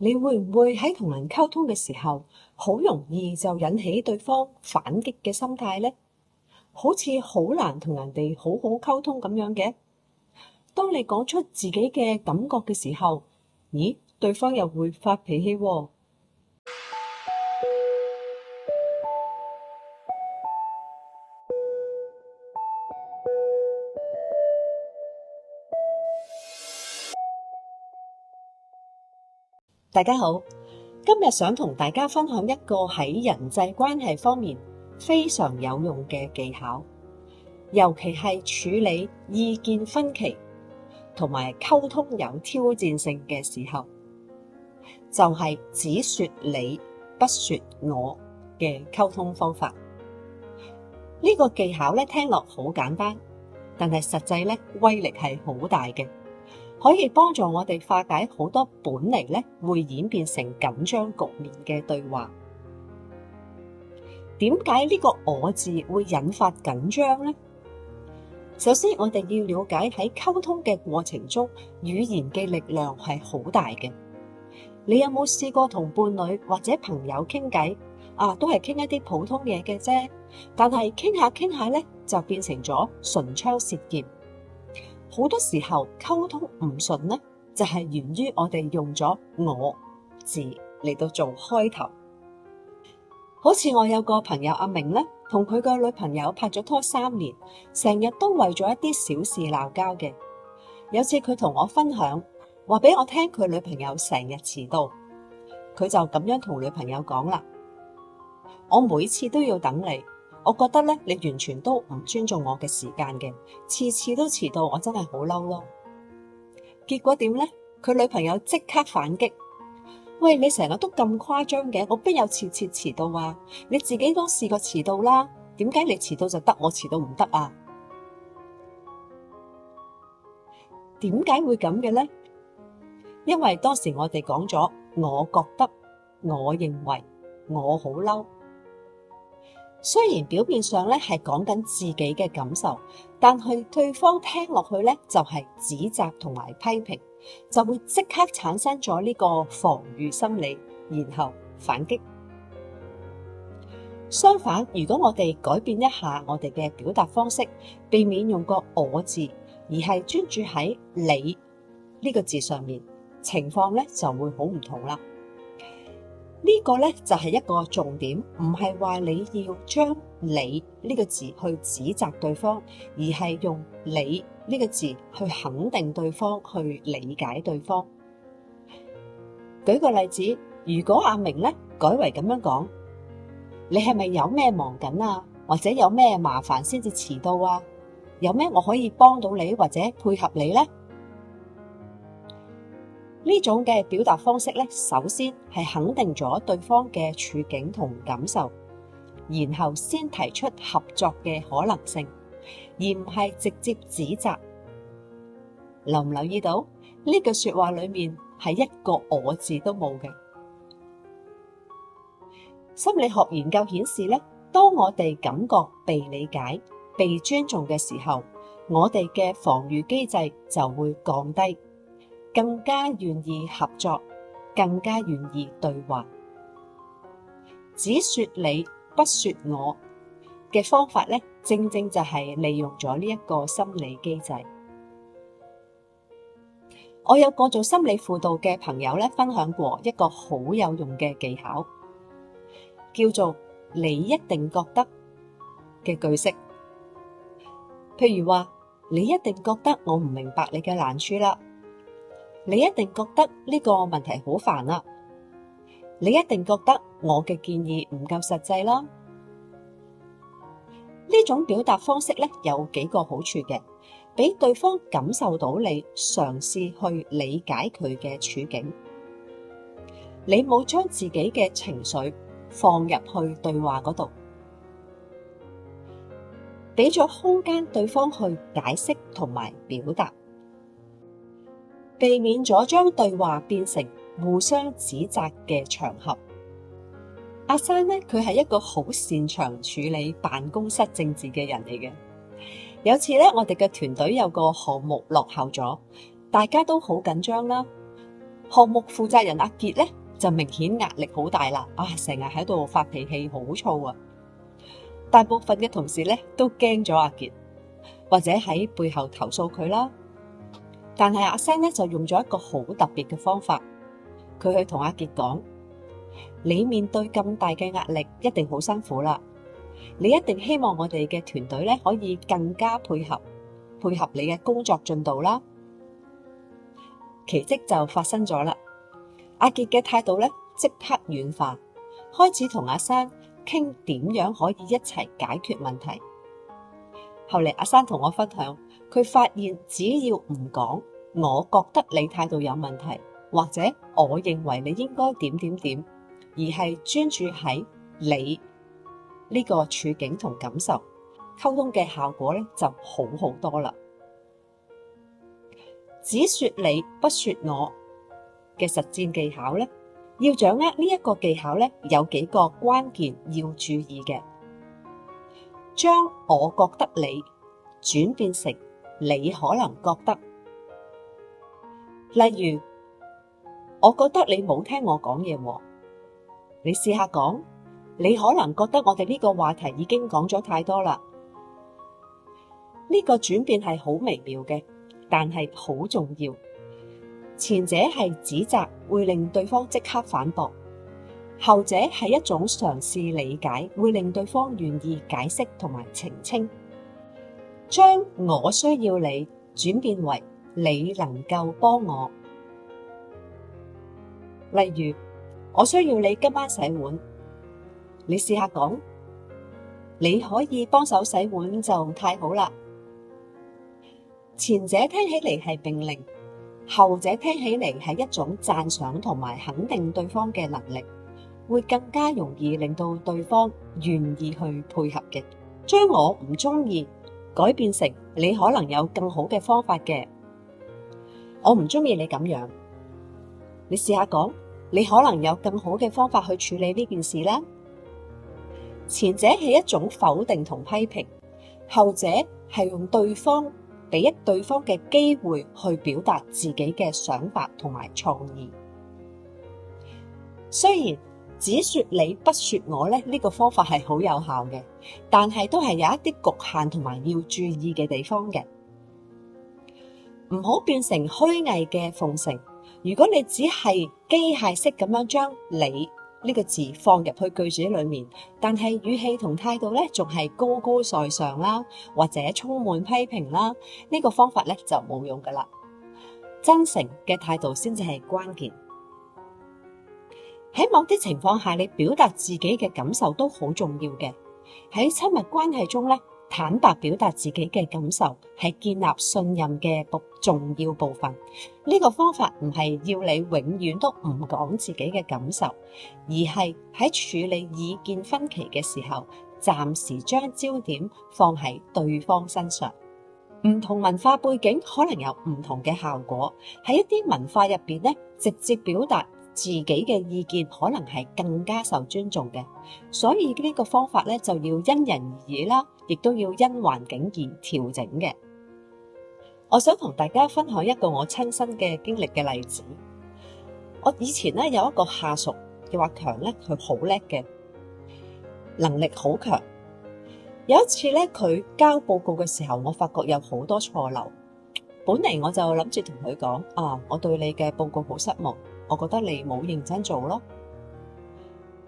你會唔會喺同人溝通嘅時候，好容易就引起對方反擊嘅心態呢？好似好難同人哋好好溝通咁樣嘅。當你講出自己嘅感覺嘅時候，咦，對方又會發脾氣喎。大家好，今日想同大家分享一個喺人際關係方面非常有用嘅技巧，尤其係處理意見分歧同埋溝通有挑戰性嘅時候，就係只說你不說我嘅溝通方法。呢個技巧咧聽落好簡單，但係實際咧威力係好大嘅。可以幫助我哋化解好多本嚟咧會演變成緊張局面嘅對話。點解呢個我字會引發緊張呢？首先，我哋要了解喺溝通嘅過程中，語言嘅力量係好大嘅。你有冇試過同伴侶或者朋友傾偈？都係傾一啲普通嘢嘅啫，但係傾下傾下咧，就變成咗唇槍舌劍。好多時候溝通唔順呢，就係源於我哋用咗我字嚟到做開頭。好似我有個朋友阿明呢，同佢個女朋友拍咗拖3年，成日都為咗一啲小事鬧交嘅。有次佢同我分享，話俾我聽佢女朋友成日遲到，佢就咁樣同女朋友講啦：我每次都要等你。我覺得咧，你完全都唔尊重我嘅時間嘅，次次都遲到，我真係好嬲咯。結果點呢？佢女朋友即刻反擊：喂，你成日都咁誇張嘅，我邊有次次遲到啊？你自己都試過遲到啦，點解你遲到就得，我遲到唔得啊？點解會咁嘅呢？因為當時我哋講咗，我覺得、我認為、我好嬲。雖然表面上咧係講緊自己嘅感受，但係對方聽落去咧就係指責同埋批評，就會即刻產生咗呢個防禦心理，然後反擊。相反，如果我哋改變一下我哋嘅表達方式，避免用個我字，而係專注喺你呢個字上面，情況咧就會好唔同啦。呢個咧就係一個重點，唔係話你要將你呢個字去指責對方，而係用你呢個字去肯定對方，去理解對方。舉個例子，如果阿明咧改為咁樣講：你係咪有咩忙緊啊？或者有咩麻煩先至遲到啊？有咩我可以幫到你或者配合你呢？呢種嘅表達方式咧，首先係肯定咗對方嘅處境同感受，然後先提出合作嘅可能性，而唔係直接指責。留唔留意到呢句說話裏面係一個我字都冇嘅？心理學研究顯示咧，當我哋感覺被理解、被尊重嘅時候，我哋嘅防禦機制就會降低，更加願意合作，更加願意對話。只說你不說我嘅方法咧，正正就係利用咗呢一個心理機制。我有個做心理輔導嘅朋友咧，分享過一個好有用嘅技巧，叫做你一定覺得嘅句式。譬如話，你一定覺得我唔明白你嘅難處啦。你一定覺得呢個問題好煩啦，你一定覺得我嘅建議唔夠實際啦。呢種表達方式咧，有幾個好處嘅，俾對方感受到你嘗試去理解佢嘅處境，你冇將自己嘅情緒放入去對話嗰度，俾咗空間對方去解釋同埋表達，避免咗將對話變成互相指責嘅場合。阿珊呢，佢係一個好擅長處理辦公室政治嘅人嚟嘅。有次咧，我哋嘅團隊有個項目落後咗，大家都好緊張啦。項目負責人阿傑咧就明顯壓力好大啦，成日喺度發脾氣，好燥啊！大部分嘅同事咧都驚咗阿傑，或者喺背後投訴佢啦。但係阿 Sam 咧就用咗一個好特別嘅方法，佢去同阿傑講：你面對咁大嘅壓力，一定好辛苦啦。你一定希望我哋嘅團隊咧可以更加配合你嘅工作進度啦。奇蹟就發生咗啦，阿傑嘅態度咧即刻軟化，開始同阿 Sam 傾點樣可以一齊解決問題。後嚟阿 Sam 同我分享，佢發現只要唔講我覺得你態度有問題，或者我認為你應該點點點，而係專注喺你呢個處境同感受，溝通嘅效果咧就好好多啦。只說你不說我嘅實戰技巧咧，要掌握呢一個技巧咧，有幾個關鍵要注意嘅。將我覺得你轉變成你可能覺得，例如我覺得你冇聽我講嘢喎，你試下講，你可能覺得我哋呢個話題已經講咗太多啦。呢個轉變係好微妙嘅，但係好重要。前者係指責，會令對方即刻反駁；後者係一種嘗試理解，會令對方願意解釋同埋澄清。將我需要你轉變為你能夠幫我。例如，我需要你今晚洗碗，你試下講，你可以幫手洗碗就太好啦。前者聽起嚟係命令，後者聽起嚟係一種讚賞同埋肯定對方嘅能力，會更加容易令到對方願意去配合嘅。將我唔中意改變成你可能有更好嘅方法嘅，我唔中意你咁樣，你試下講，你可能有更好嘅方法去處理呢件事啦。前者係一種否定同批評，後者係用俾對方嘅機會去表達自己嘅想法同埋創意。雖然只說你不說我呢個方法係好有效嘅，但係都係有一啲局限同埋要注意嘅地方嘅。唔好變成虛偽嘅奉承。如果你只係機械式咁樣將你呢個字放入去句子裏面，但係語氣同態度咧仲係高高在上啦，或者充滿批評啦，呢個方法咧就冇用噶啦。真誠嘅態度先至係關鍵。喺某啲情況下，你表達自己嘅感受都好重要嘅。喺親密關係中咧，坦白表達自己嘅感受係建立信任嘅重要部分。呢個方法唔係要你永遠都唔講自己嘅感受，而係喺處理意見分歧嘅時候，暫時將焦點放喺對方身上。唔同文化背景可能有唔同嘅效果，喺一啲文化入邊咧，直接表達自己嘅意見可能係更加受尊重嘅，所以呢個方法咧就要因人而異啦，亦都要因環境而調整嘅。我想同大家分享一個我親身嘅經歷嘅例子。我以前咧有一個下屬叫阿強咧，佢好叻嘅，能力好強。有一次咧，佢交報告嘅時候，我發覺有好多錯漏。本嚟我就諗住同佢講，我對你嘅報告好失望，我覺得你冇認真做咯。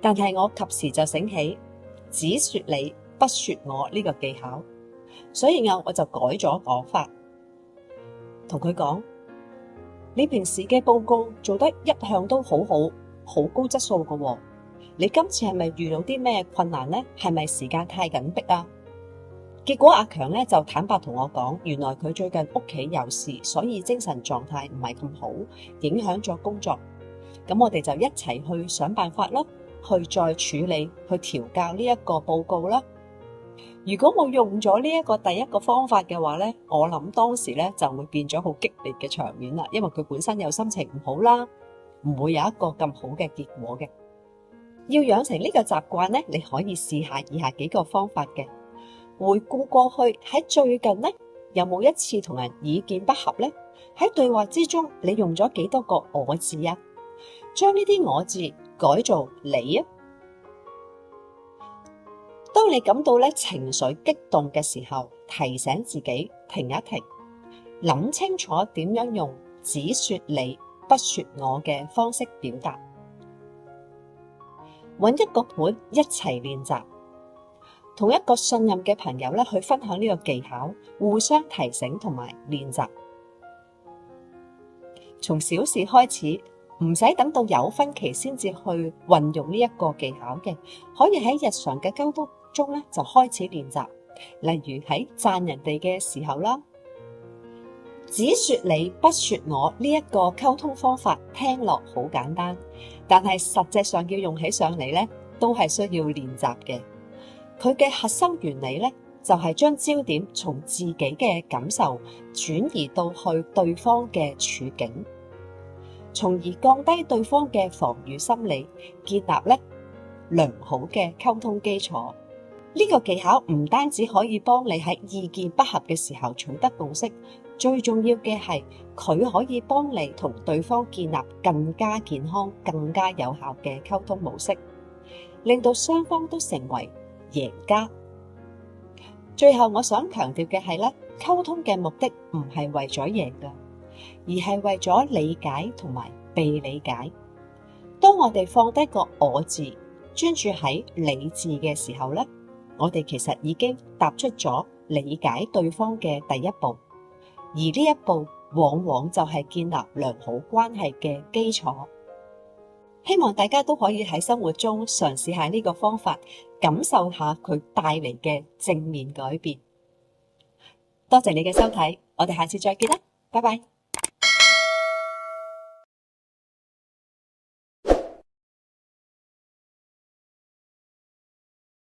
但係我及時就醒起，只說你不說我呢個技巧，所以我就改咗講法，同佢講，你平時嘅報告做得一向都好好，好高質素㗎喎。你今次係咪遇到啲咩困難呢？係咪時間太緊迫啊？結果阿強咧就坦白同我講，原來佢最近屋企有事，所以精神狀態唔係咁好，影響咗工作。咁我哋就一齊去想辦法啦，去再處理，去調校呢一個報告啦。如果我用咗呢一個第一個方法嘅話咧，我諗當時咧就會變咗好激烈嘅場面啦，因為佢本身有心情唔好啦，唔會有一個咁好嘅結果嘅。要養成呢個習慣咧，你可以試下以下幾個方法嘅。回顧過去喺最近咧，有冇一次同人意見不合咧？喺對話之中，你用咗幾多個我字啊？將呢啲我字改做你啊！當你感到情緒激動嘅時候，提醒自己停一停，諗清楚點樣用只說你不說我嘅方式表達。揾一個伴一齊練習，同一個信任嘅朋友去分享呢個技巧，互相提醒同埋練習。從小事開始，唔使等到有分歧先至去運用呢一個技巧嘅，可以喺日常嘅溝通中就開始練習。例如喺讚人哋嘅時候啦，只說你不說我呢一個溝通方法聽落好簡單，但係實際上要用起上嚟都係需要練習嘅。佢嘅核心原理就係將焦點從自己嘅感受轉移到去對方嘅處境，從而降低對方嘅防禦心理，建立良好嘅溝通基礎。呢個技巧唔單止可以幫你喺意見不合嘅時候取得共識，最重要嘅係佢可以幫你同對方建立更加健康、更加有效嘅溝通模式，令到雙方都成為贏家。最後我想強調嘅係溝通嘅目的唔係為咗贏㗎，而係為咗理解同埋被理解。當我哋放低個我字，專注喺你字嘅時候我哋其實已經踏出咗理解對方嘅第一步，而呢一步往往就係建立良好關係嘅基礎。希望大家都可以喺生活中嘗試下呢個方法，感受下佢帶嚟嘅正面改變。多謝你嘅收睇，我哋下次再見啦，拜拜。